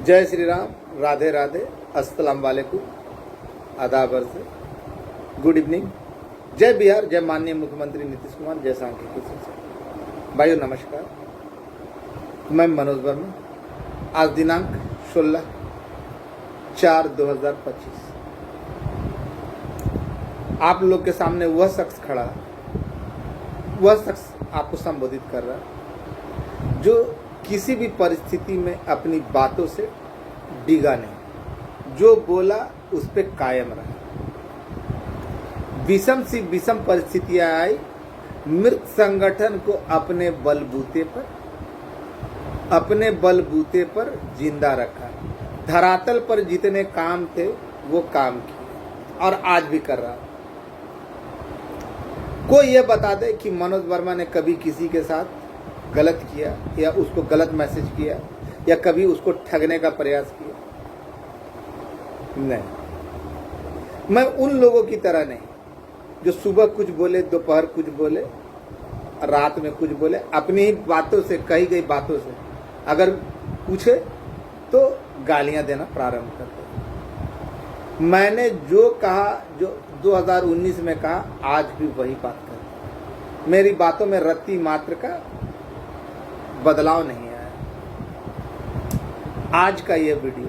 जय श्री राम, राधे राधे, अस्सलाम वालेकुम, आदाब अर्ज़, गुड इवनिंग, जय बिहार, जय माननीय मुख्यमंत्री नीतीश कुमार, जय सांख्यिकी शिक्षा। भाइयों नमस्कार, मैं मनोज वर्मा। आज दिनांक 16/4/2025 आप लोग के सामने वह शख्स खड़ा, वह शख्स आपको संबोधित कर रहा जो किसी भी परिस्थिति में अपनी बातों से डिगा नहीं, जो बोला उस पे कायम रहा। विषम सी विषम परिस्थितियां आई, मृत संगठन को अपने बलबूते पर जिंदा रखा। धरातल पर जितने काम थे वो काम किए और आज भी कर रहा। कोई ये बता दे कि मनोज वर्मा ने कभी किसी के साथ गलत किया या उसको गलत मैसेज किया या कभी उसको ठगने का प्रयास किया? नहीं, मैं उन लोगों की तरह नहीं जो सुबह कुछ बोले, दोपहर कुछ बोले, रात में कुछ बोले। अपनी ही बातों से, कही गई बातों से अगर पूछे तो गालियां देना प्रारंभ करते। मैंने जो कहा, जो 2019 में कहा, आज भी वही बात करता। मेरी बातों में रत्ती मात्र का बदलाव नहीं आया। आज का ये वीडियो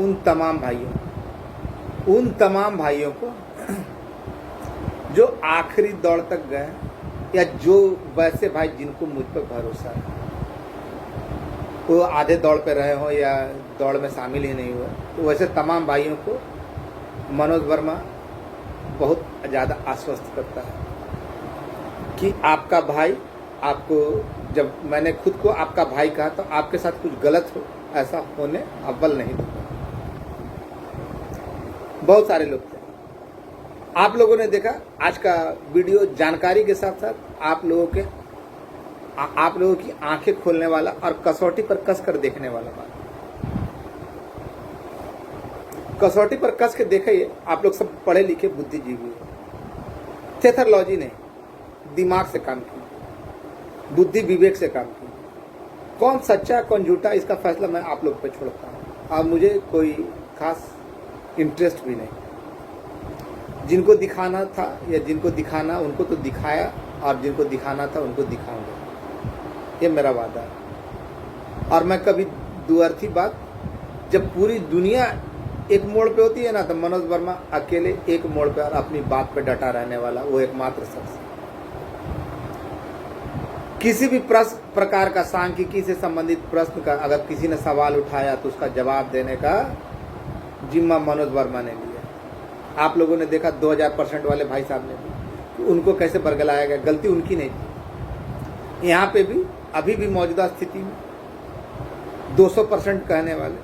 उन तमाम भाइयों को जो आखिरी दौड़ तक गए या जो वैसे भाई जिनको मुझ पर भरोसा है, वो आधे दौड़ पे रहे हो या दौड़ में शामिल ही नहीं हुए, तो वैसे तमाम भाइयों को मनोज वर्मा बहुत ज़्यादा आश्वस्त करता है कि आपका भाई, आपको जब मैंने खुद को आपका भाई कहा तो आपके साथ कुछ गलत हो ऐसा होने अव्वल नहीं दूंगा। बहुत सारे लोग थे, आप लोगों ने देखा आज का वीडियो, जानकारी के साथ साथ आप लोगों की आंखें खोलने वाला और कसौटी पर कस कर देखने वाला बात। कसौटी पर कस के देखिए, आप लोग सब पढ़े लिखे बुद्धिजीवी हो, थेथरलॉजी नहीं, दिमाग से काम किया, बुद्धि विवेक से काम किया। कौन सच्चा कौन झूठा इसका फैसला मैं आप लोग पे छोड़ता हूँ और मुझे कोई खास इंटरेस्ट भी नहीं। जिनको दिखाना था या जिनको दिखाना उनको तो दिखाया, और जिनको दिखाना था उनको दिखाऊंगा, ये मेरा वादा है। और मैं कभी दुअर्थी बात, जब पूरी दुनिया एक मोड़ पे होती है ना, तो मनोज वर्मा अकेले एक मोड़ पे और अपनी बात पे डटा रहने वाला वो एकमात्र शख्स। किसी भी प्रकार का सांख्यिकी से संबंधित प्रश्न का अगर किसी ने सवाल उठाया तो उसका जवाब देने का जिम्मा मनोज वर्मा ने लिया। आप लोगों ने देखा 2000% वाले भाई साहब ने भी, उनको कैसे बरगलाया गया, गलती उनकी नहीं थी। यहाँ पे भी अभी भी मौजूदा स्थिति में 200% कहने वाले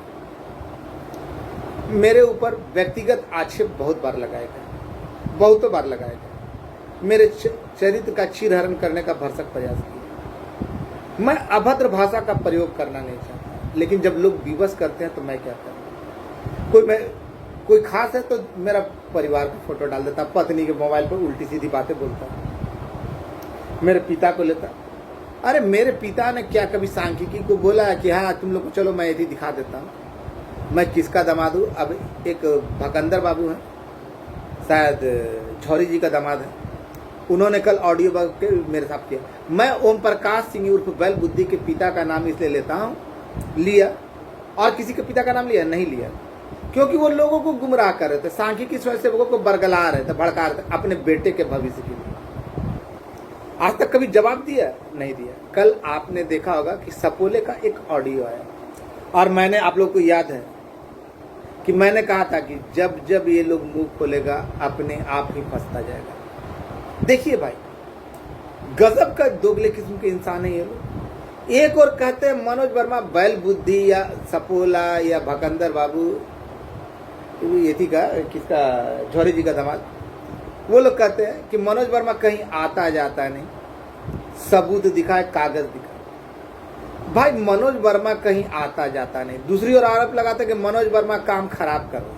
मेरे ऊपर व्यक्तिगत आक्षेप बहुत बार लगाए गए, बहुतों बार लगाए गए, मेरे चरित्र का चीरहरण करने का भरसक प्रयास किया। मैं अभद्र भाषा का प्रयोग करना नहीं चाहता, लेकिन जब लोग विवश करते हैं तो मैं क्या करूं? कोई खास है तो मेरा परिवार का फोटो डाल देता, पत्नी के मोबाइल पर उल्टी सीधी बातें बोलता, मेरे पिता को लेता। अरे मेरे पिता ने क्या कभी सांख्यिकी को बोला है कि हाँ तुम लोग को चलो मैं यदि दिखा देता हूँ मैं किसका दामाद हूँ? अब एक भकंदर बाबू हैं, शायद झौरी जी का दामाद है, उन्होंने कल ऑडियो के मेरे साथ किया। मैं ओम प्रकाश सिंह उर्फ बैल बुद्धि के पिता का नाम इसलिए लेता हूँ, लिया, और किसी के पिता का नाम लिया नहीं लिया, क्योंकि वो लोगों को गुमराह कर रहे थे, सांख्यिकी स्वयंसेवकों को बरगला रहे थे, भड़का रहे थे अपने बेटे के भविष्य के लिए। आज तक कभी जवाब दिया नहीं दिया। कल आपने देखा होगा कि सपोले का एक ऑडियो आया, और मैंने, आप लोग को याद है कि मैंने कहा था कि जब जब ये लोग मुंह खोलेगा अपने आप ही फंसता जाएगा। देखिए भाई, गजब का दोगले किस्म के इंसान है ये लोग। एक और कहते हैं मनोज वर्मा बैल बुद्धि या सपोला या भकंदर बाबू, ये थी का किसका, झौरी जी का दामाद, वो लोग कहते हैं कि मनोज वर्मा कहीं आता जाता नहीं, सबूत दिखाए, कागज दिखाए। भाई मनोज वर्मा कहीं आता जाता नहीं, दूसरी ओर आरोप लगाते कि मनोज वर्मा काम खराब कर रहे हैं।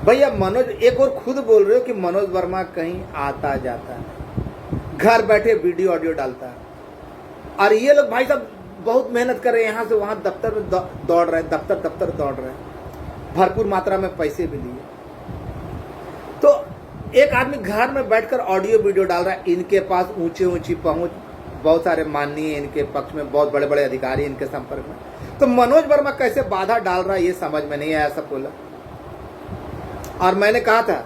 भैया मनोज, एक और खुद बोल रहे हो कि मनोज वर्मा कहीं आता जाता है, घर बैठे वीडियो ऑडियो डालता है, और ये लोग भाई साहब बहुत मेहनत कर रहे हैं, यहाँ से वहाँ दफ्तर में दौड़ रहे हैं, दफ्तर दौड़ रहे हैं, भरपूर मात्रा में पैसे भी लिए। तो एक आदमी घर में बैठकर ऑडियो वीडियो डाल रहा है, इनके पास ऊंची पहुंच, बहुत सारे माननीय इनके पक्ष में, बहुत बड़े बड़े अधिकारी इनके संपर्क में। तो मनोज वर्मा कैसे बाधा डाल रहा है ये समझ में नहीं आया सब बोला। और मैंने कहा था,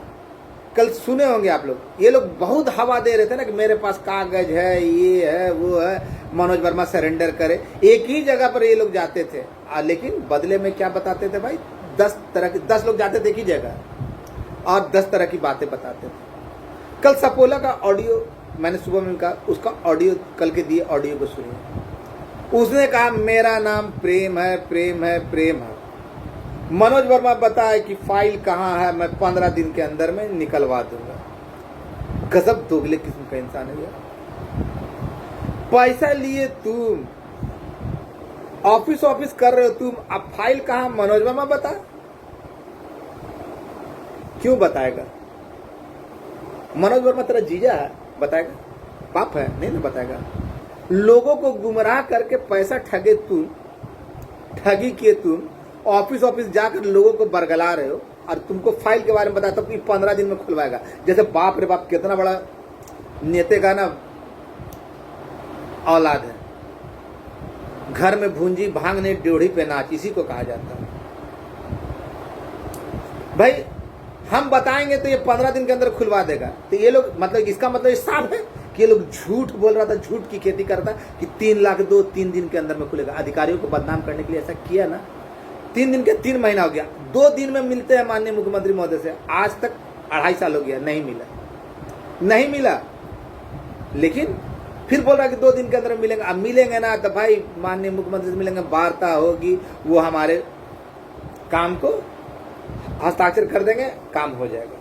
कल सुने होंगे आप लोग, ये लोग बहुत हवा दे रहे थे ना कि मेरे पास कागज है, ये है, वो है, मनोज वर्मा सरेंडर करे। एक ही जगह पर ये लोग जाते थे, लेकिन बदले में क्या बताते थे भाई, 10 लोग जाते थे एक ही जगह और 10 तरह की बातें बताते थे। कल सपोला का ऑडियो मैंने सुबह में कहा, उसका ऑडियो कल के दिए ऑडियो को सुनिए। उसने कहा मेरा नाम प्रेम है, प्रेम है, प्रेम है। मनोज वर्मा बताए कि फाइल कहाँ है, मैं 15 दिन के अंदर में निकलवा दूंगा। गजब दोगले किस्म का इंसान है यार। पैसा लिए तुम, ऑफिस कर रहे हो तुम, अब फाइल कहाँ, मनोज वर्मा बता। क्यों बताएगा? मनोज वर्मा तेरा जीजा है, बताएगा? बाप है, नहीं ना बताएगा। लोगों को गुमराह करके पैसा ठगे तुम, ठगी किए तुम, ऑफिस जाकर लोगों को बरगला रहे हो, और तुमको फाइल के बारे में बताया तो 15 दिन में खुलवाएगा। जैसे बाप रे बाप, कितना बड़ा नेते का ना औलाद है। घर में भूंजी भांगने ड्योढ़ी पे नाच, इसी को कहा जाता है भाई। हम बताएंगे तो ये 15 दिन के अंदर खुलवा देगा। तो ये लोग, मतलब इसका मतलब साफ है कि ये लोग झूठ बोल रहा था, झूठ की खेती करता कि 3 लाख 3 दिन के अंदर में खुलेगा। अधिकारियों को बदनाम करने के लिए ऐसा किया ना। 3 दिन के 3 महीना हो गया, 2 दिन में मिलते हैं माननीय मुख्यमंत्री महोदय से। आज तक 2.5 साल हो गया, नहीं मिला। लेकिन फिर बोल रहा कि 2 दिन के अंदर मिलेंगे। अब मिलेंगे ना तो भाई माननीय मुख्यमंत्री से मिलेंगे, वार्ता होगी, वो हमारे काम को हस्ताक्षर कर देंगे, काम हो जाएगा।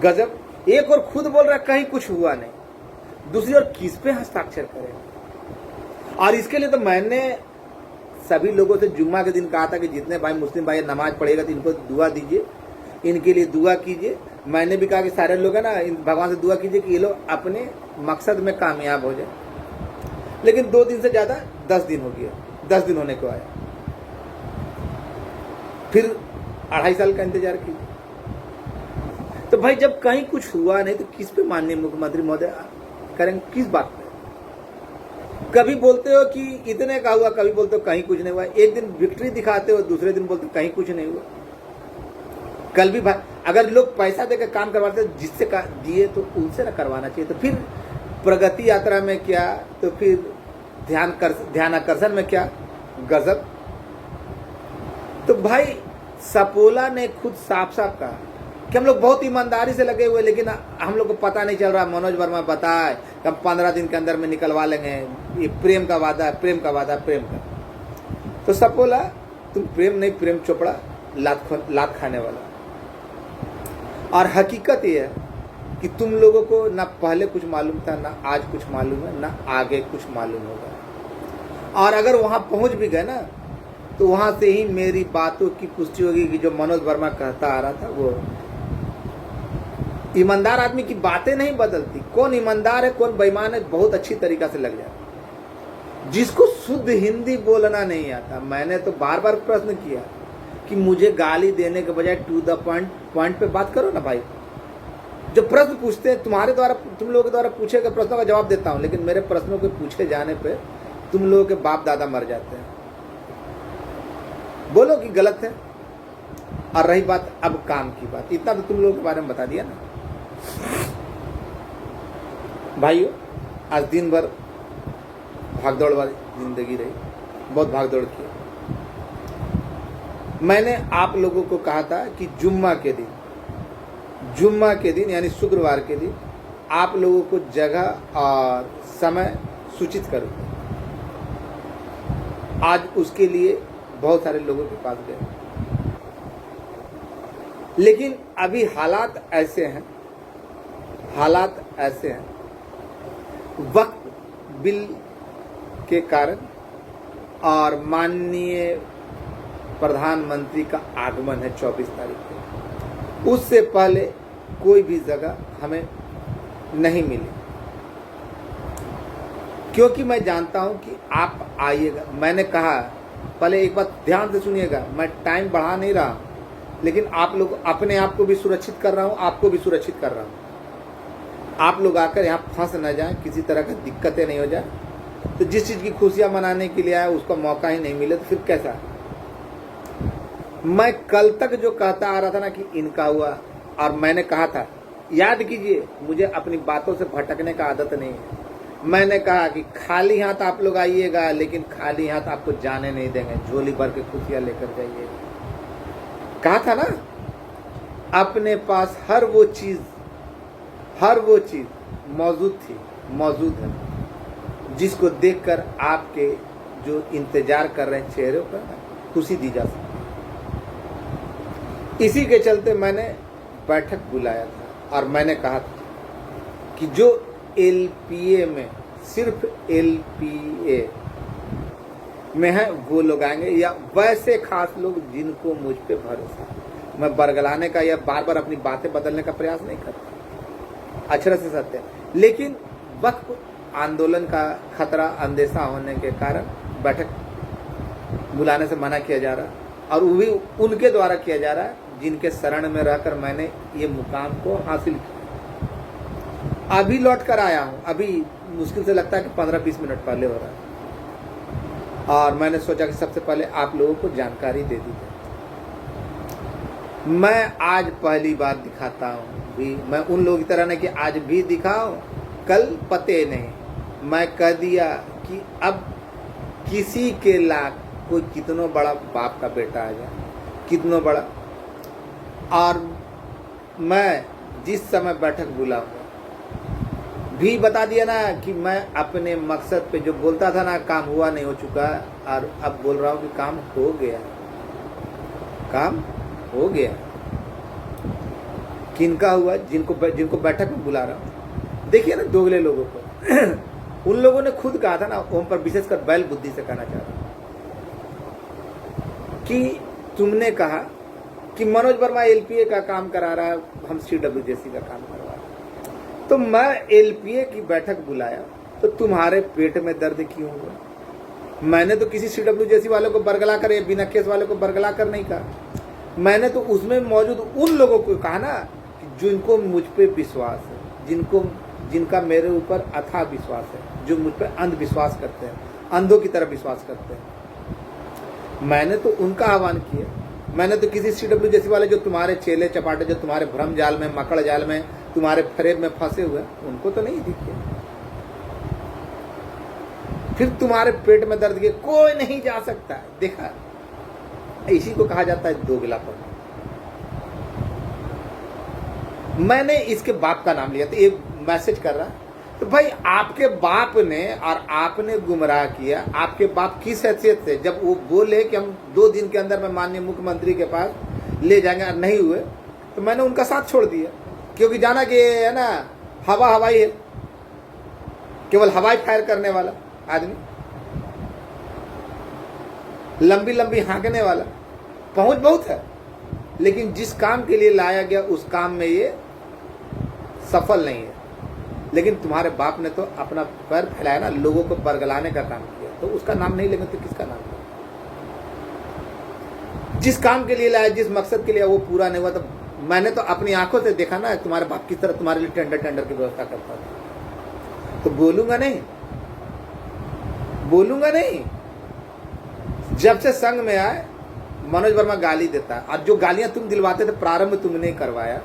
गजब। एक और खुद बोल रहा कहीं कुछ हुआ नहीं, दूसरी ओर किस पे हस्ताक्षर करेगा। और इसके लिए तो मैंने सभी लोगों से जुम्मा के दिन कहा था कि जितने भाई मुस्लिम भाई नमाज पढ़ेगा तो इनको दुआ दीजिए, इनके लिए दुआ कीजिए। मैंने भी कहा कि सारे लोग है ना, भगवान से दुआ कीजिए कि ये लोग अपने मकसद में कामयाब हो जाए। लेकिन 2 दिन से ज्यादा 10 दिन हो गया, 10 दिन होने को आया, फिर 2.5 साल का इंतजार कीजिए। तो भाई जब कहीं कुछ हुआ नहीं तो किस पे माननीय मुख्यमंत्री महोदय करेंगे, किस बात पे? कभी बोलते हो कि इतने का हुआ, कभी बोलते हो कहीं कुछ नहीं हुआ। एक दिन विक्ट्री दिखाते हो, दूसरे दिन बोलते हो कहीं कुछ नहीं हुआ। कल भी भाई अगर लोग पैसा देकर काम करवाते जिससे दिए तो उनसे ना करवाना चाहिए। तो फिर प्रगति यात्रा में क्या, तो फिर ध्यान आकर्षण में क्या। गजब। तो भाई सपोला ने खुद साफ कहा कि हम लोग बहुत ईमानदारी से लगे हुए, लेकिन हम लोग को पता नहीं चल रहा। मनोज वर्मा बताए कि हम 15 दिन के अंदर में निकलवा लेंगे, ये प्रेम का वादा है, प्रेम का वादा, प्रेम का। तो सपोला तुम प्रेम नहीं, प्रेम चोपड़ा, लात खाने वाला। और हकीकत ये है कि तुम लोगों को ना पहले कुछ मालूम था, ना आज कुछ मालूम है, ना आगे कुछ मालूम होगा। और अगर वहां पहुंच भी गए ना तो वहां से ही मेरी बातों की पुष्टि होगी कि जो मनोज वर्मा कहता आ रहा था, वो ईमानदार आदमी की बातें नहीं बदलती। कौन ईमानदार है कौन बेईमान है बहुत अच्छी तरीका से लग जाता। जिसको शुद्ध हिंदी बोलना नहीं आता, मैंने तो बार बार प्रश्न किया कि मुझे गाली देने के बजाय टू द पॉइंट पे बात करो ना भाई। जो प्रश्न पूछते हैं तुम्हारे द्वारा, तुम लोगों के द्वारा पूछे गए प्रश्नों का जवाब देता हूं, लेकिन मेरे प्रश्नों के पूछे जाने पे तुम लोगों के बाप दादा मर जाते हैं। बोलो कि गलत है। और रही बात अब काम की बात, इतना तो तुम लोगों के बारे में बता दिया ना। भाइयों आज दिन भर भागदौड़ वाली जिंदगी रही, बहुत भागदौड़ की। मैंने आप लोगों को कहा था कि जुम्मा के दिन यानी शुक्रवार के दिन आप लोगों को जगह और समय सूचित करूं। आज उसके लिए बहुत सारे लोगों के पास गए, लेकिन अभी हालात ऐसे हैं, वक्त बिल के कारण और माननीय प्रधानमंत्री का आगमन है 24 तारीख को, उससे पहले कोई भी जगह हमें नहीं मिली। क्योंकि मैं जानता हूं कि आप आइएगा। मैंने कहा, पहले एक बात ध्यान से सुनिएगा, मैं टाइम बढ़ा नहीं रहा, लेकिन आप लोग अपने आप को भी सुरक्षित कर रहा हूं, आपको भी सुरक्षित कर रहा हूं। आप लोग आकर यहाँ फंस न जाएं, किसी तरह की दिक्कतें नहीं हो जाए। तो जिस चीज़ की खुशियां मनाने के लिए आया उसका मौका ही नहीं मिले तो फिर कैसा। मैं कल तक जो कहता आ रहा था ना कि इनका हुआ, और मैंने कहा था, याद कीजिए, मुझे अपनी बातों से भटकने का आदत नहीं है। मैंने कहा कि खाली हाथ आप लोग आइएगा, लेकिन खाली हाथ आपको जाने नहीं देंगे, झोली भर के खुशियां लेकर जाइएगा। कहा था ना, अपने पास हर वो चीज मौजूद है जिसको देखकर आपके जो इंतजार कर रहे हैं चेहरे पर खुशी दी जा सकती है। इसी के चलते मैंने बैठक बुलाया था और मैंने कहा था कि जो एलपीए में, सिर्फ एलपीए में है वो लोग आएंगे, या वैसे खास लोग जिनको मुझ पे भरोसा। मैं बरगलाने का या बार बार अपनी बातें बदलने का प्रयास नहीं करता, अक्षर से सत्य। लेकिन वक्त आंदोलन का खतरा, अंदेशा होने के कारण बैठक बुलाने से मना किया जा रहा, और वो भी उनके द्वारा किया जा रहा है जिनके शरण में रहकर मैंने ये मुकाम को हासिल किया। अभी लौट कर आया हूं, अभी मुश्किल से लगता है कि 15-20 मिनट पहले हो रहा है, और मैंने सोचा कि सबसे पहले आप लोगों को जानकारी दे दी जाए। मैं आज पहली बार दिखाता हूं भी, मैं उन लोगों की तरह नहीं कि आज भी दिखाऊं कल पते नहीं। मैं कह दिया कि अब किसी के लाख कोई कितनो बड़ा बाप का बेटा आ जाए, कितनो बड़ा, और मैं जिस समय बैठक बुलाऊंगा भी बता दिया ना कि मैं अपने मकसद पे जो बोलता था ना, काम हुआ नहीं हो चुका, और अब बोल रहा हूं कि काम हो गया, काम हो गया। किनका हुआ? जिनको बैठक में बुला रहा हूं। देखिए ना दोगले लोगों को उन लोगों ने खुद कहा था ना, ओम पर विशेषकर बैल बुद्धि से कहना चाहता हूं कि तुमने कहा कि मनोज वर्मा एलपीए का काम करा रहा है, हम सीडब्ल्यूजेसी का काम करवा रहे हैं। तो मैं एलपीए की बैठक बुलाया तो तुम्हारे पेट में दर्द क्यों हुआ? मैंने तो किसी सीडब्ल्यूजेसी वालों को बरगला कर या बिना केस वालों को बरगला कर नहीं कहा। मैंने तो उसमें मौजूद उन लोगों को कहा ना जिनको मुझ पे विश्वास है, जिनका मेरे ऊपर अथाह विश्वास है, जो मुझ पे अंधविश्वास करते हैं, अंधों की तरह विश्वास करते हैं। मैंने तो उनका आह्वान किया। मैंने तो किसी सीडब्ल्यूजेसी वाले जो तुम्हारे चेले चपाटे, जो तुम्हारे भ्रम जाल में, मकड़ जाल में, तुम्हारे फरेब में फंसे हुए, उनको तो नहीं दिखे। फिर तुम्हारे पेट में दर्द के कोई नहीं जा सकता है, देखा? इसी को कहा जाता है दोगलापन। मैंने इसके बाप का नाम लिया, तो ये मैसेज कर रहा, तो भाई आपके बाप ने और आपने गुमराह किया। आपके बाप किस हैसियत से, जब वो बोले कि हम 2 दिन के अंदर में माननीय मुख्यमंत्री के पास ले जाएंगे और नहीं हुए, तो मैंने उनका साथ छोड़ दिया, क्योंकि जाना कि है ना, हवाई है, केवल हवाई फायर करने वाला आदमी, लंबी लंबी हाँकने वाला, पहुंच बहुत है, लेकिन जिस काम के लिए लाया गया उस काम में ये सफल नहीं है। लेकिन तुम्हारे बाप ने तो अपना पैर फैलाया ना, लोगों को बरगलाने का काम किया, तो उसका नाम नहीं लेंगे तो किसका नाम? जिस काम के लिए लाया, जिस मकसद के लिए, वो पूरा नहीं हुआ, तो मैंने तो अपनी आंखों से देखा ना तुम्हारे बाप किस तरह तुम्हारे लिए टेंडर की व्यवस्था करता था। तो बोलूंगा नहीं। जब से संघ में आए मनोज वर्मा गाली देता है, और जो गालियां तुम दिलवाते थे प्रारंभ तुमने करवाया।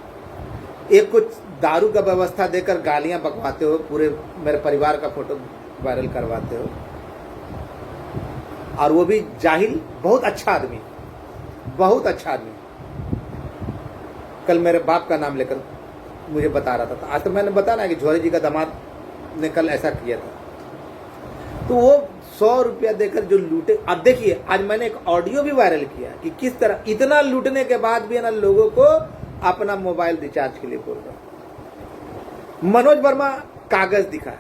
एक कुछ दारू का व्यवस्था देकर गालियां बकवाते हो, पूरे मेरे परिवार का फोटो वायरल करवाते हो, और वो भी जाहिल, बहुत अच्छा आदमी। कल मेरे बाप का नाम लेकर मुझे बता रहा था। आज तो मैंने बताया ना कि झोरे जी का दामाद ने कल ऐसा किया था, तो वो 100 रुपया देकर जो लूटे। अब देखिए, आज मैंने एक ऑडियो भी वायरल किया कि किस तरह इतना लूटने के बाद भी ना लोगों को अपना मोबाइल रिचार्ज के लिए बोल रहा। मनोज वर्मा कागज दिखाए।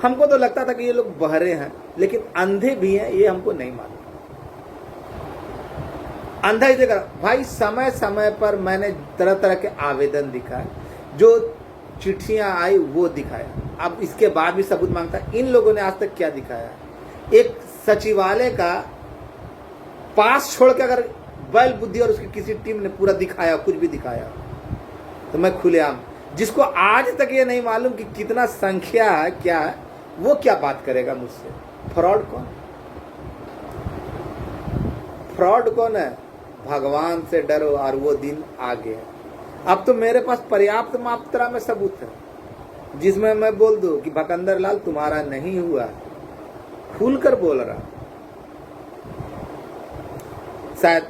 हमको तो लगता था कि ये लोग बहरे हैं, लेकिन अंधे भी हैं, ये हमको नहीं मालूम। अंधा ही देखा भाई, समय समय पर मैंने तरह तरह के आवेदन दिखाए, जो चिट्ठियां आई वो दिखाया। अब इसके बाद भी सबूत मांगता है। इन लोगों ने आज तक क्या दिखाया? एक सचिवालय का पास छोड़ के अगर बैल बुद्धि और उसकी किसी टीम ने पूरा दिखाया, कुछ भी दिखाया, तो मैं खुलेआम, जिसको आज तक ये नहीं मालूम कि कितना संख्या है क्या है, वो क्या बात करेगा मुझसे? फ्रॉड कौन? फ्रॉड कौन है? भगवान से डरो और वो दिन आ गया। अब तो मेरे पास पर्याप्त मात्रा में सबूत है जिसमें मैं बोल दूं कि भकंदर लाल तुम्हारा नहीं हुआ, खुलकर बोल रहा शायद,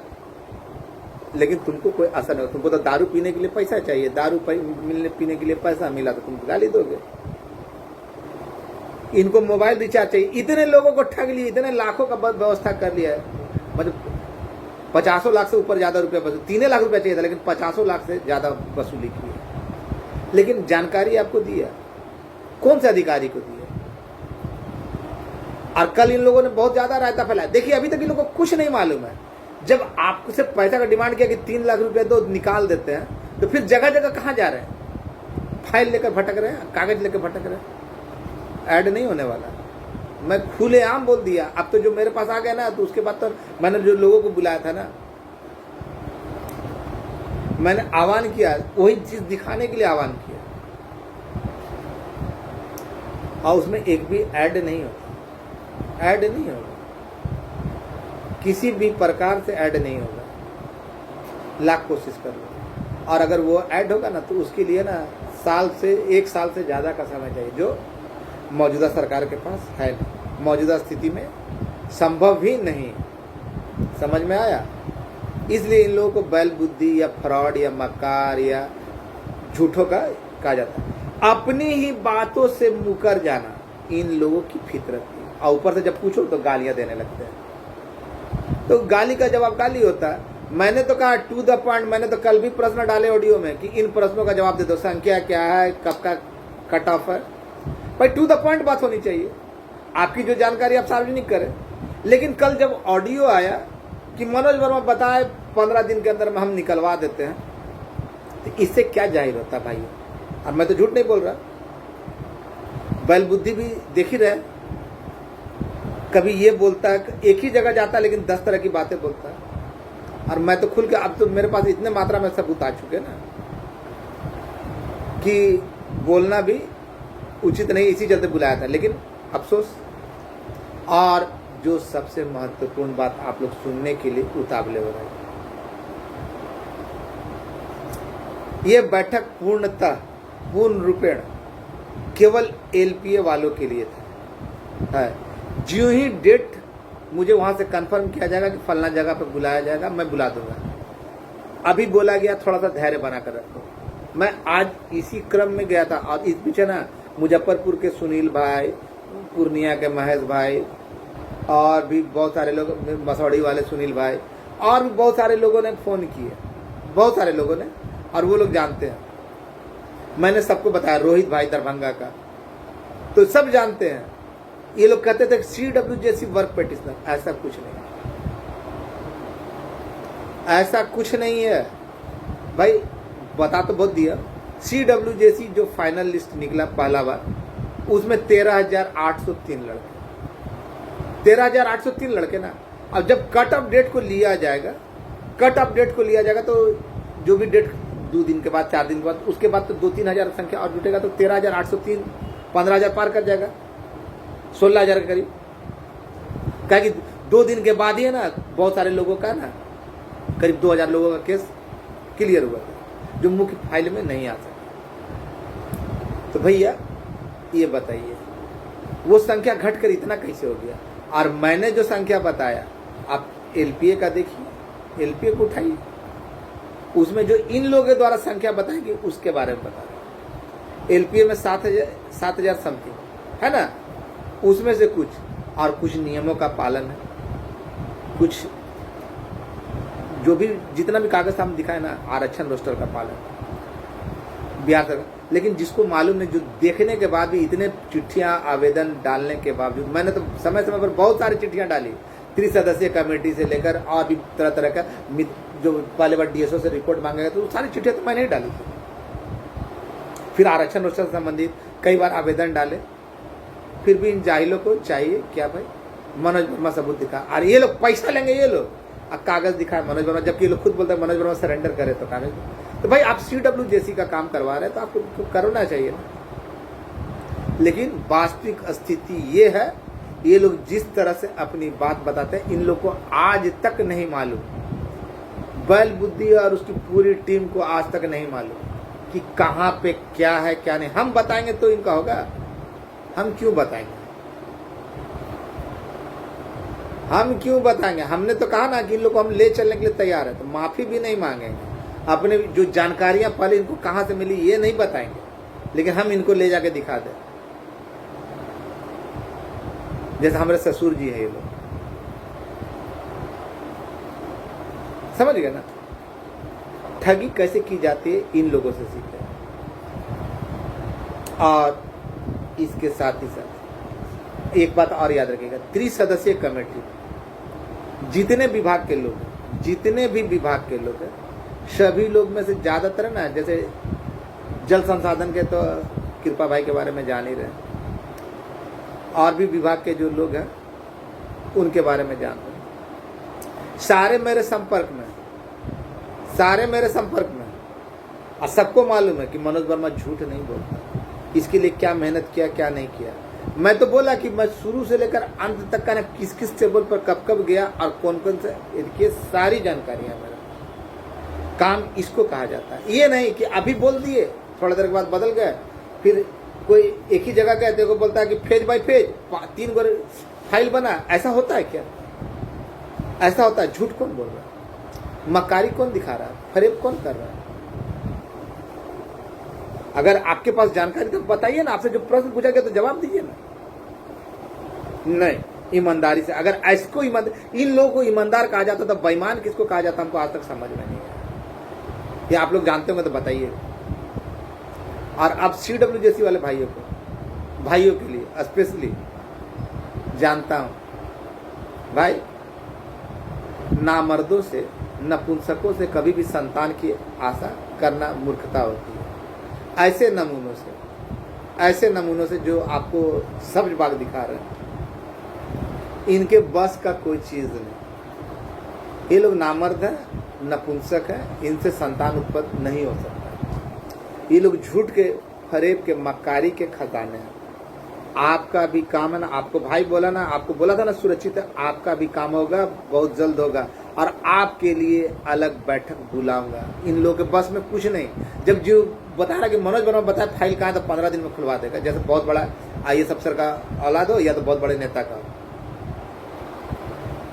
लेकिन तुमको कोई असर नहीं हो। तुमको तो दारू पीने के लिए पैसा चाहिए, दारू पीने के लिए पैसा मिला तो तुम गाली दोगे। इनको मोबाइल रिचार्ज चाहिए, इतने लोगों को ठग लिए, इतने लाखों का व्यवस्था कर लिया है, मतलब 50 लाख से ऊपर ज्यादा रुपया वसूल, 3 लाख रुपया चाहिए था लेकिन 50 लाख से ज्यादा वसूली की है। लेकिन जानकारी आपको दी है, कौन से अधिकारी को दी है? और कल इन लोगों ने बहुत ज्यादा रायता फैलाया। देखिए अभी तक इन लोगों को कुछ नहीं मालूम है। जब आपसे पैसा का डिमांड किया कि 3 लाख रुपया दो, निकाल देते हैं, तो फिर जगह जगह कहाँ जा रहे हैं? फाइल लेकर भटक रहे हैं, कागज लेकर भटक रहे हैं। ऐड नहीं होने वाला, मैं खुलेआम बोल दिया। अब तो जो मेरे पास आ गया ना, तो उसके बाद तो मैंने जो लोगों को बुलाया था ना, मैंने आह्वान किया, वही चीज दिखाने के लिए आह्वान किया, और उसमें एक भी ऐड नहीं होगा, ऐड नहीं होगा, किसी भी प्रकार से ऐड नहीं होगा। लाख कोशिश कर लो, और अगर वो ऐड होगा ना, तो उसके लिए ना 1 साल से ज्यादा का समय चाहिए, जो मौजूदा सरकार के पास है, मौजूदा स्थिति में संभव भी नहीं। समझ में आया? इसलिए इन लोगों को बैल बुद्धि या फ्रॉड या मक्कार या झूठों का कहा जाता है। अपनी ही बातों से मुकर जाना इन लोगों की फितरत है, और ऊपर से जब पूछो तो गालियां देने लगते हैं। तो गाली का जवाब गाली होता है। मैंने तो कहा टू द पॉइंट, मैंने तो कल भी प्रश्न डाले ऑडियो में कि इन प्रश्नों का जवाब दे दो, संख्या क्या है, कब का कट ऑफ है। भाई टू द पॉइंट बात होनी चाहिए, आपकी जो जानकारी आप सार्वजनिक करें। लेकिन कल जब ऑडियो आया कि मनोज वर्मा बताए 15 दिन के अंदर में हम निकलवा देते हैं, तो इससे क्या जाहिर होता भाई? अब मैं तो झूठ नहीं बोल रहा, बैल बुद्धि भी देख ही रहे। कभी ये बोलता है, एक ही जगह जाता है लेकिन 10 तरह की बातें बोलता है। और मैं तो खुल के, अब तो मेरे पास इतने मात्रा में सबूत आ चुके ना कि बोलना भी उचित नहीं, इसी चलते बुलाया था। लेकिन अफसोस, और जो सबसे महत्वपूर्ण बात आप लोग सुनने के लिए उतावले हो रहे हैं, ये बैठक पूर्ण रूपेण केवल एलपीए वालों के लिए था। है ज्यों ही डेट मुझे वहां से कंफर्म किया जाएगा कि फलना जगह पर बुलाया जाएगा, मैं बुला दूंगा। अभी बोला गया थोड़ा सा धैर्य बनाकर रखो। मैं आज इसी क्रम में गया था, और इस पीछे ना मुजफ्फरपुर के सुनील भाई, पूर्णिया के महेश भाई, और भी बहुत सारे लोग, मसौड़ी वाले सुनील भाई, और भी बहुत सारे लोगों ने फ़ोन किए, बहुत सारे लोगों ने, और वो लोग जानते हैं। मैंने सबको बताया, रोहित भाई दरभंगा का, तो सब जानते हैं। ये लोग कहते थे CW जैसी वर्क पेटिशनर, ऐसा कुछ नहीं, ऐसा कुछ नहीं है भाई। बता तो बहुत दिया। CW जैसी जो फाइनल लिस्ट निकला पहला बार, उसमें 13,803 लड़के, 13,803 लड़के ना। अब जब कट ऑफ डेट को लिया जाएगा, तो जो भी डेट 2 दिन के बाद, 4 दिन के बाद, उसके बाद तो 2-3 हजार संख्या और जुटेगा, तो 13,803 15,000 पार कर जाएगा, 16,000 के करीब। क्या कि 2 दिन के बाद ही है ना, बहुत सारे लोगों का ना, करीब 2,000 लोगों का केस क्लियर हुआ था, जो मुख्य फाइल में नहीं आ सका। तो भैया ये बताइए, वो संख्या घटकर इतना कैसे हो गया? और मैंने जो संख्या बताया, आप एलपीए का देखिए, एलपीए को उठाइए, उसमें जो इन लोगों के द्वारा संख्या बताएगी उसके बारे में बता रहे। एलपीए में 7,000 समथिंग है ना, उसमें से कुछ और कुछ नियमों का पालन है, कुछ जो भी जितना भी कागज हम दिखाए ना, आरक्षण रोस्टर का पालन बिहार सरकार। लेकिन जिसको मालूम नहीं, जो देखने के बाद भी इतने चिट्ठियां आवेदन डालने के बावजूद, मैंने तो समय समय पर बहुत सारी चिट्ठियां डाली, 3 सदस्यीय कमेटी से लेकर और भी तरह तरह का, जो पहले बार DSO से रिपोर्ट मांगा गया, तो सारी चिट्ठियां तो मैंने ही डाली थी। फिर आरक्षण रोस्टर से संबंधित कई बार आवेदन डाले, फिर भी इन जाहिलों को चाहिए क्या भाई, मनोज वर्मा सबूत दिखा। और ये लोग पैसा लेंगे, ये लोग कागज दिखाए मनोज वर्मा, जबकि ये लोग खुद बोलते हैं मनोज वर्मा सरेंडर करे तो कागज। तो भाई आप CWJC का काम करवा रहे हैं तो आपको करना चाहिए ना। लेकिन वास्तविक स्थिति ये है, ये लोग जिस तरह से अपनी बात बताते हैं, इन लोग को आज तक नहीं मालूम, बैल बुद्धि और उसकी पूरी टीम को आज तक नहीं मालूम कि कहाँ पे क्या है क्या नहीं। हम बताएंगे तो इनका होगा, हम क्यों बताएंगे, हम क्यों बताएंगे। हमने तो कहा ना कि इन लोग को हम ले चलने के लिए तैयार है, तो माफी भी नहीं मांगेंगे। अपने जो जानकारियां पहले इनको कहां से मिली ये नहीं बताएंगे, लेकिन हम इनको ले जाके दिखा दें। जैसे हमारे ससुर जी है, ये लोग समझ गए ना, ठगी कैसे की जाती है इन लोगों से सीखे। और इसके साथ ही साथ एक बात और याद रखिएगा, 30 सदस्यीय कमेटी, जितने विभाग के लोग, जितने भी विभाग के लोग हैं, सभी लोग में से ज्यादातर ना, जैसे जल संसाधन के तो कृपा भाई के बारे में जान ही रहे, और भी विभाग के जो लोग हैं उनके बारे में जानते हैं। सारे मेरे संपर्क में, और सबको मालूम है कि मनोज वर्मा झूठ नहीं बोलता। इसके लिए क्या मेहनत किया क्या नहीं किया। मैं तो बोला कि मैं शुरू से लेकर अंत तक का ना किस किस टेबल पर कब कब गया और कौन कौन से, इनकी सारी जानकारियां मेरा काम इसको कहा जाता है। ये नहीं कि अभी बोल दिए थोड़ा देर के बाद बदल गए, फिर कोई एक ही जगह गए देखो बोलता है कि phase by phase 3 go file बना। ऐसा होता है क्या? ऐसा होता है? झूठ कौन बोल रहा है, मक्कारी कौन दिखा रहा है, फरेब कौन कर रहा है? अगर आपके पास जानकारी तो बताइए ना, आपसे जो प्रश्न पूछा गया तो जवाब दीजिए ना। नहीं, ईमानदारी से, अगर इसको इन लोगों को ईमानदार कहा जाता तो बेईमान किसको कहा जाता हमको आज तक समझ में नहीं आया। ये आप लोग जानते होंगे तो बताइए। और अब CWJC वाले भाइयों के लिए स्पेशली जानता हूं भाई, नामर्दों से, नपुंसकों से कभी भी संतान की आशा करना मूर्खता होती है। ऐसे नमूनों से जो आपको सब्ज बाग दिखा रहे हैं, इनके बस का कोई चीज नहीं। ये लोग नामर्द हैं, नपुंसक हैं, इनसे संतान उत्पन्न नहीं हो सकता। ये लोग झूठ के, फरेब के, मक्कारी के खजाने हैं। आपका भी काम है ना, आपको भाई बोला ना, आपको बोला था ना सुरक्षित है, आपका भी काम होगा, बहुत जल्द होगा। और आपके लिए अलग बैठक बुलाऊंगा। इन लोगों के बस में कुछ नहीं। जब जो बता रहा कि मनोज वर्मा बताया फाइल कहाँ, तो 15 दिन में खुलवा देगा। जैसे बहुत बड़ा IAS अफसर का औलाद हो या तो बहुत बड़े नेता का।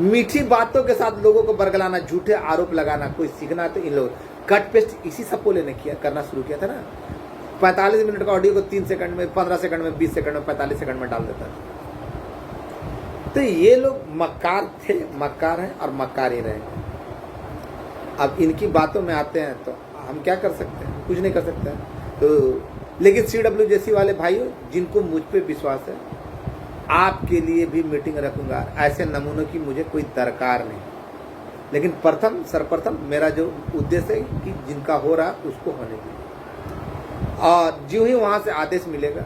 मीठी बातों के साथ लोगों को बरगलाना, झूठे आरोप लगाना, कोई सीखना तो इन लोग कट पेस्ट इसी सपोले ने करना शुरू किया था ना। 45 मिनट का ऑडियो को 3 सेकंड में, 15 सेकंड में, 20 सेकंड में, 45 सेकंड में डाल देता है। तो ये लोग मक्कार थे, मक्कार हैं और मक्कार ही रहेंगे। अब इनकी बातों में आते हैं तो हम क्या कर सकते हैं? कुछ नहीं कर सकते हैं। तो लेकिन CWJC वाले भाइयों, जिनको मुझ पे विश्वास है, आपके लिए भी मीटिंग रखूंगा। ऐसे नमूनों की मुझे कोई दरकार नहीं। लेकिन सर्वप्रथम मेरा जो उद्देश्य है कि जिनका हो रहा उसको होने दीजिए। और ज्यों ही वहां से आदेश मिलेगा,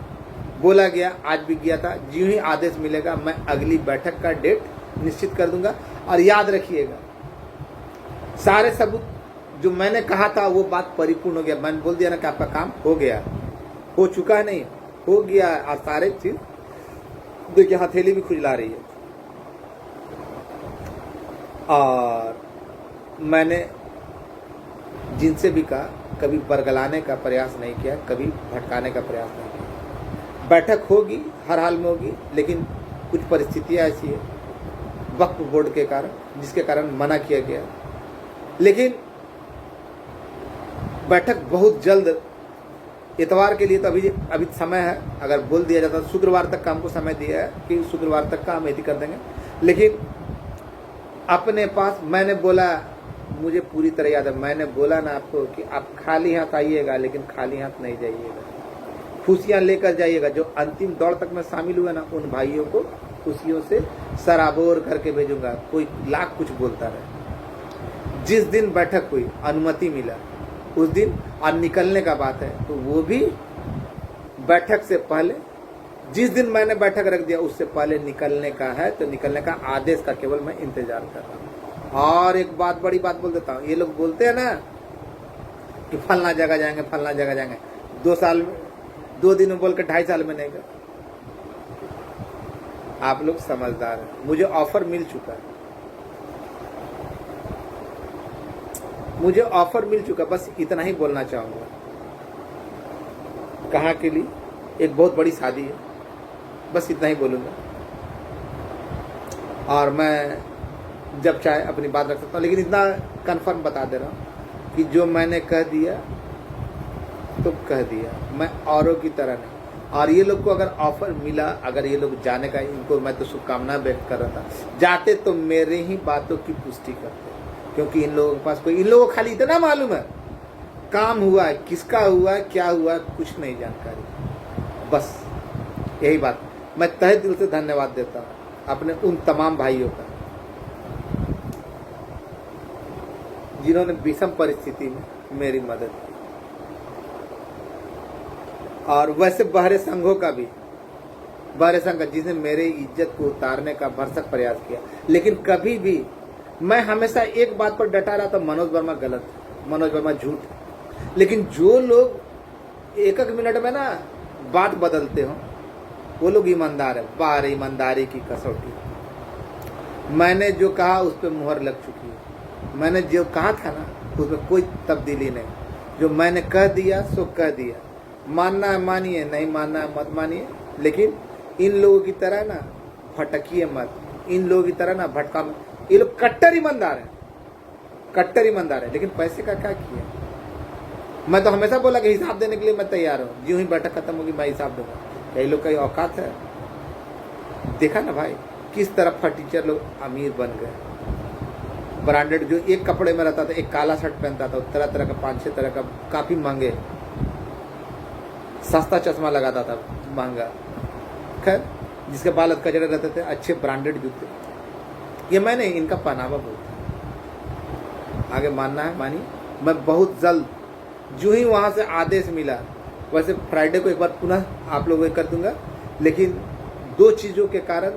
बोला गया, आज भी गया था, ज्यों ही आदेश मिलेगा मैं अगली बैठक का डेट निश्चित कर दूंगा। और याद रखिएगा, सारे सबूत जो मैंने कहा था वो बात परिपूर्ण हो गया। मैंने बोल दिया ना कि आपका काम हो गया, हो चुका है, नहीं हो गया। और सारे चीज देखिए, हथेली भी खुजला रही है। और मैंने जिनसे भी कहा, कभी बरगलाने का प्रयास नहीं किया, कभी भटकाने का प्रयास नहीं किया। बैठक होगी, हर हाल में होगी, लेकिन कुछ परिस्थितियां ऐसी है वक्फ बोर्ड के कारण, जिसके कारण मना किया गया। लेकिन बैठक बहुत जल्द, इतवार के लिए तो अभी समय है। अगर बोल दिया जाता तो शुक्रवार तक का हमको समय दिया है कि शुक्रवार तक का हम यदि कर देंगे। लेकिन अपने पास मैंने बोला, मुझे पूरी तरह याद है, मैंने बोला ना आपको कि आप खाली हाथ आइएगा, लेकिन खाली हाथ नहीं जाइएगा, खुशियां लेकर जाइएगा। जो अंतिम दौड़ तक में शामिल हुए ना, उन भाइयों को खुशियों से सराबोर करके भेजूंगा। कोई लाख कुछ बोलता रहे। जिस दिन बैठक हुई, अनुमति मिला उस दिन, और निकलने का बात है तो वो भी बैठक से पहले, जिस दिन मैंने बैठक रख दिया उससे पहले निकलने का है तो निकलने का आदेश का केवल मैं इंतजार कर रहा हूँ। और एक बात, बड़ी बात बोल देता हूँ, ये लोग बोलते हैं ना कि फलना जगह जाएंगे, फलना जगह जाएंगे, 2 साल में, 2 दिन में बोल के 2.5 साल में नहीं गए। आप लोग समझदार हैं, मुझे ऑफर मिल चुका है, मुझे ऑफर मिल चुका, बस इतना ही बोलना चाहूंगा। कहाँ के लिए? एक बहुत बड़ी शादी है, बस इतना ही बोलूंगा। और मैं जब चाहे अपनी बात रख सकता हूँ, लेकिन इतना कंफर्म बता दे रहा हूँ कि जो मैंने कह दिया तो कह दिया, मैं औरों की तरह नहीं। और ये लोग को अगर ऑफर मिला, अगर ये लोग जाने का, इनको मैं तो शुभकामना व्यक्त कर रहा था, जाते तो मेरे ही बातों की पुष्टि करते, क्योंकि इन लोगों के पास कोई, इन लोगों को खाली इतना मालूम है काम हुआ है, किसका हुआ है, क्या हुआ है, कुछ नहीं जानकारी। बस यही बात। मैं तहे दिल से धन्यवाद देता हूँ अपने उन तमाम भाइयों का जिन्होंने विषम परिस्थिति में मेरी मदद की, और वैसे बहरे संघों का भी, बहरे संघ का जिसने मेरे इज्जत को उतारने का भरसक प्रयास किया। लेकिन कभी भी मैं हमेशा एक बात पर डटा रहा था, मनोज वर्मा गलत है, मनोज वर्मा झूठ है। लेकिन जो लोग एक मिनट में ना बात बदलते हो, वो लोग ईमानदार है। बाहर ईमानदारी की कसौटी, मैंने जो कहा उस पर मुहर लग चुकी है। मैंने जो कहा था ना उसमें कोई तब्दीली नहीं। जो मैंने कह दिया सो कह दिया, मानना है मानिए, नहीं मानना है मत मानिए। लेकिन इन लोगों की तरह ना भटकिए मत, इन लोगों की तरह ना भटका मत। ये लोग कट्टर ईमानदार है, कट्टर ईमानदार है, लेकिन पैसे का क्या किया? मैं तो हमेशा बोला कि हिसाब देने के लिए मैं तैयार हूँ, जो ही बैठक खत्म होगी मैं हिसाब दूंगा। कई लोग का औकात है। देखा ना भाई किस तरह फटीचर लोग अमीर बन गए। ब्रांडेड, जो एक कपड़े में रहता था, एक काला शर्ट पहनता था, तरह तरह का 5-6 तरह का, काफी महंगे, सस्ता चश्मा लगाता था महंगा, खैर जिसके बाल कचड़े रहते थे, अच्छे ब्रांडेड जूते। ये मैंने इनका पहनावा बोलता। आगे मानना है मानिए। मैं बहुत जल्द जो ही वहां से आदेश मिला, वैसे फ्राइडे को एक बार पुनः आप लोगों को कर दूंगा, लेकिन 2 चीज़ों के कारण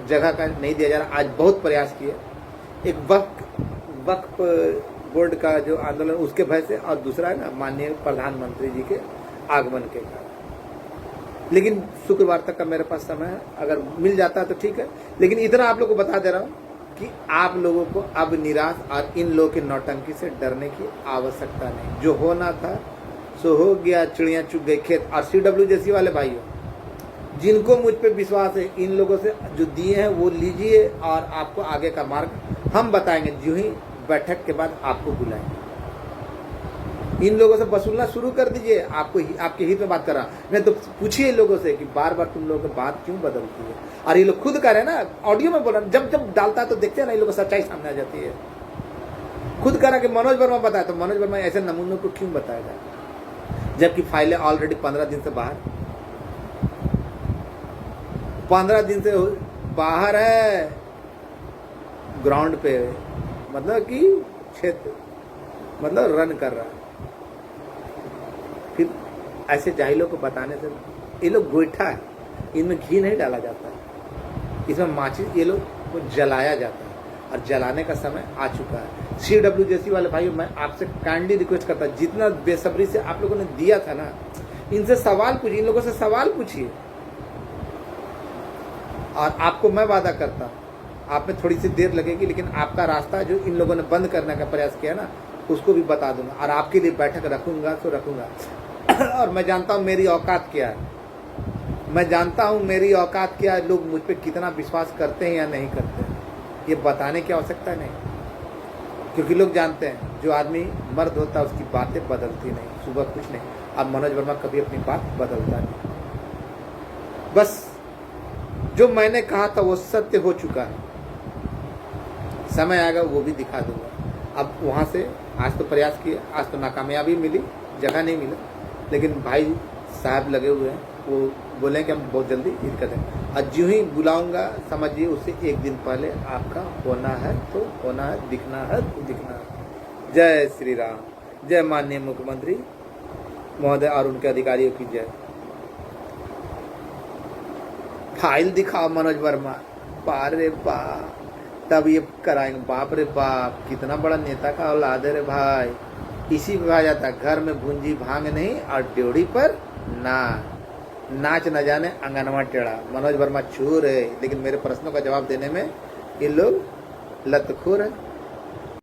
जगह का नहीं दिया जा रहा। आज बहुत प्रयास किए, एक वक्फ बोर्ड का जो आंदोलन उसके भय से, और दूसरा है ना माननीय प्रधानमंत्री जी के आगमन के कारण। लेकिन शुक्रवार तक का मेरे पास समय है, अगर मिल जाता है तो ठीक है। लेकिन इतना आप लोगों को बता दे रहा हूँ कि आप लोगों को अब निराश और इन लोगों की नौटंकी से डरने की आवश्यकता नहीं। जो होना था सो हो गया, चिड़िया चुग गई खेत। और CWJC वाले भाइयों, जिनको मुझ पे विश्वास है, इन लोगों से जो दिए हैं वो लीजिए, और आपको आगे का मार्ग हम बताएंगे। जो ही बैठक के बाद आपको बुलाएंगे, इन लोगों से वसूलना शुरू कर दीजिए। आपको आपके हित में बात कर रहा मैं तो पूछिए लोगों से कि बार बार तुम लोगों की बात क्यों बदलती है। और ये लोग खुद कह रहे हैं ना, ऑडियो में बोल रहा, जब जब डालता है तो देखते हैं ना, इन लोगों को सच्चाई सामने आ जाती है। खुद कह रहा कि मनोज वर्मा बताया, तो मनोज वर्मा ऐसे नमूनों को क्यों बताएगा, जबकि फाइलें ऑलरेडी 15 दिन से बाहर, 15 दिन से बाहर है, ग्राउंड पे, मतलब कि क्षेत्र, मतलब रन कर रहा है। फिर ऐसे जाहिलों को बताने से, ये लोग गोईठा है, इनमें घी नहीं डाला जाता है, इसमें माचिस ये लोग को जलाया जाता है, और जलाने का समय आ चुका है। CWJC वाले भाइयों, मैं आपसे काइंडली रिक्वेस्ट करता, जितना बेसब्री से आप लोगों ने दिया था ना, इनसे सवाल पूछिए, इन लोगों से सवाल पूछिए। और आपको मैं वादा करता, आप में थोड़ी सी देर लगेगी, लेकिन आपका रास्ता जो इन लोगों ने बंद करने का प्रयास किया ना, उसको भी बता दूंगा, और आपके लिए बैठक रखूंगा तो रखूंगा। और मैं जानता हूँ मेरी औकात क्या है, मैं जानता हूँ मेरी औकात क्या है, लोग मुझ पर कितना विश्वास करते हैं या नहीं करते हैं, ये बताने की आवश्यकता नहीं। क्योंकि लोग जानते हैं जो आदमी मर्द होता है उसकी बातें बदलती नहीं, सुबह कुछ नहीं। अब मनोज वर्मा कभी अपनी बात बदलता नहीं। बस जो मैंने कहा था वो सत्य हो चुका है, समय आएगा वो भी दिखा दूंगा। अब वहाँ से आज तो प्रयास किया, आज तो नाकामयाबी मिली, जगह नहीं मिला, लेकिन भाई साहब लगे हुए हैं, वो बोले कि हम बहुत जल्दी ईद कर दें। और जो ही बुलाऊंगा समझिए उससे 1 दिन पहले आपका होना है तो होना है, दिखना है तो दिखना है। जय श्री राम, जय माननीय मुख्यमंत्री महोदय और उनके अधिकारियों की जय। फाइल दिखाओ मनोज वर्मा, बाप रे बाप, तब ये कराएंगे। बाप रे बाप, कितना बड़ा नेता का औलाद है रे भाई। इसी पे कहा जाता है घर में भूंजी भांग नहीं और ड्योढ़ी पर नाच न जाने अंगनवा टेढ़ा। मनोज वर्मा चूर है, लेकिन मेरे प्रश्नों का जवाब देने में ये लोग लतखोर है।